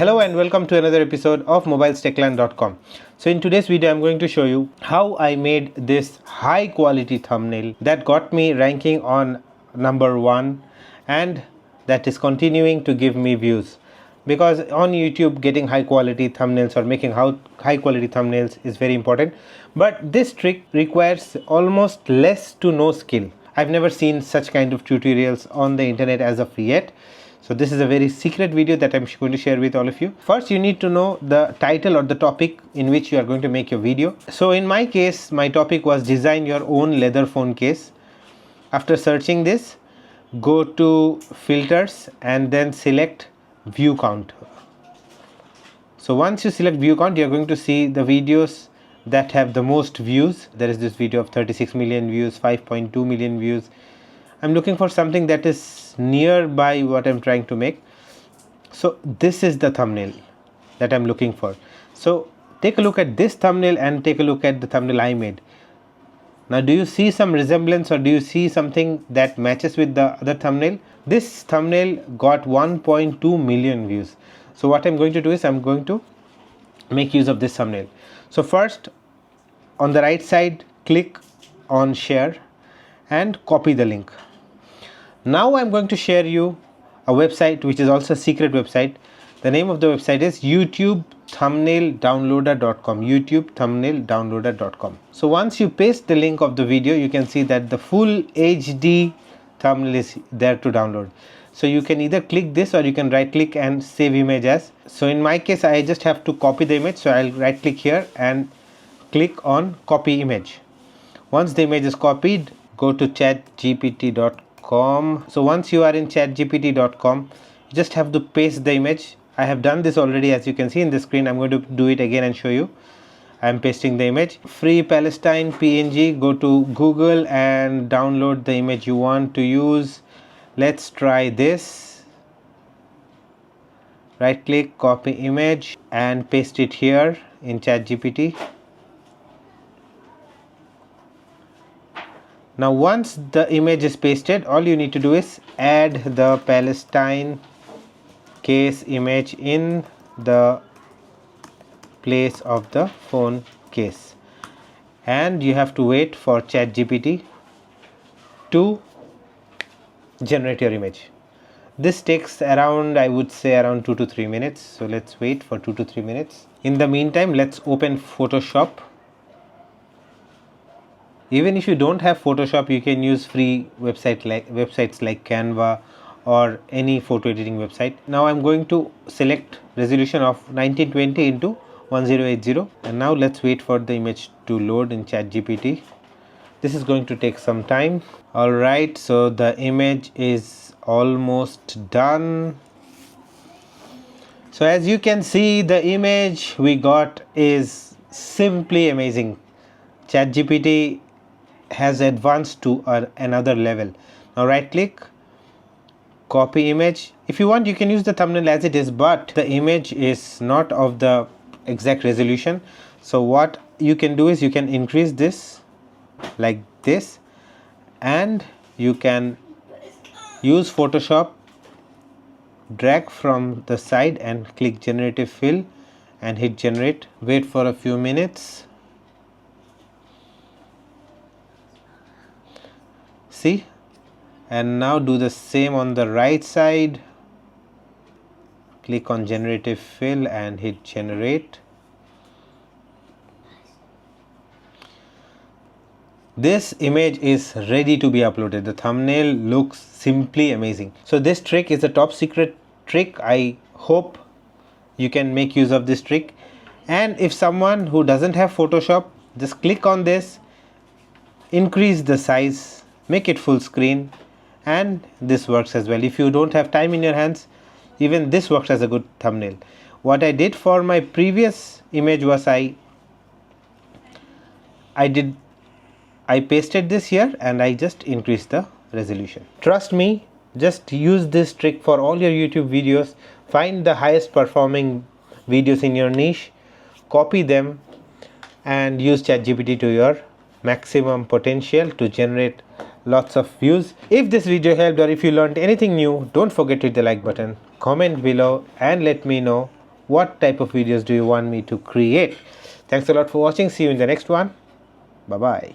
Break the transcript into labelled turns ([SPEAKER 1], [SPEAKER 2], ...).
[SPEAKER 1] Hello and welcome to another episode of mobilestechland.com. So in today's video I'm going to show you how I made this high quality thumbnail that got me ranking on number 1 and that is continuing to give me views. Because on YouTube getting high quality thumbnails or making high quality thumbnails is very important, but this trick requires almost less to no skill. I've never seen such kind of tutorials on the internet as of yet. So this is a very secret video that I'm going to share with all of you. First, you need to know the title or the topic in which you are going to make your video. So in my case, my topic was design your own leather phone case. After searching this, go to filters and then select view count. So once you select view count, you're going to see the videos that have the most views. There is this video of 36 million views, 5.2 million views. I'm looking for something that is nearby what I'm trying to make. So this is the thumbnail that I'm looking for. So take a look at this thumbnail and take a look at the thumbnail I made. Now do you see some resemblance or do you see something that matches with the other thumbnail? This thumbnail got 1.2 million views. So what I'm going to do is I'm going to make use of this thumbnail. So first, on the right side, click on share and copy the link. Now I'm going to share you a website which is also a secret website. The name of the website is youtube-thumbnail-downloader.com. youtube-thumbnail-downloader.com. So once you paste the link of the video, you can see that the full HD thumbnail is there to download. So you can either click this or you can right click and save image as. So in my case, I just have to copy the image. So I'll right click here and click on copy image. Once the image is copied, go to chatgpt.com. So once you are in chatgpt.com, you just have to paste the image. I have done this already, as you can see in the screen. I'm going to do it again and show you. I'm pasting the image. Free Palestine PNG. Go to Google and download the image you want to use. Let's try this. Right click, copy image and paste it here in ChatGPT. Now once the image is pasted, all you need to do is add the Palestine case image in the place of the phone case, and you have to wait for ChatGPT to generate your image. This takes around, I would say, around 2 to 3 minutes. So let's wait for 2 to 3 minutes. In the meantime, let's open Photoshop. Even if you don't have Photoshop, you can use free websites like Canva or any photo editing website. Now I'm going to select resolution of 1920 into 1080, and now let's wait for the image to load in ChatGPT. This is going to take some time. Alright, so the image is almost done. So as you can see, the image we got is simply amazing. ChatGPT has advanced to another level. Now right click, copy image. If you want, you can use the thumbnail as it is, but the image is not of the exact resolution. So what you can do is you can increase this like this, and you can use Photoshop, drag from the side and click generative fill and hit generate. Wait for a few minutes. See, and now do the same on the right side. Click on generative fill and hit generate. This image is ready to be uploaded. The thumbnail looks simply amazing. So this trick is a top secret trick. I hope you can make use of this trick. And if someone who doesn't have Photoshop, just click on this, increase the size, make it full screen, and this works as well. If you don't have time in your hands, even this works as a good thumbnail. What I did for my previous image was I pasted this here and I just increased the resolution. Trust me, just use this trick for all your YouTube videos. Find the highest performing videos in your niche, copy them and use ChatGPT to your maximum potential to generate lots of views. If this video helped or if you learned anything new, don't forget to hit the like button, comment below and let me know what type of videos do you want me to create. Thanks a lot for watching. See you in the next one. Bye bye.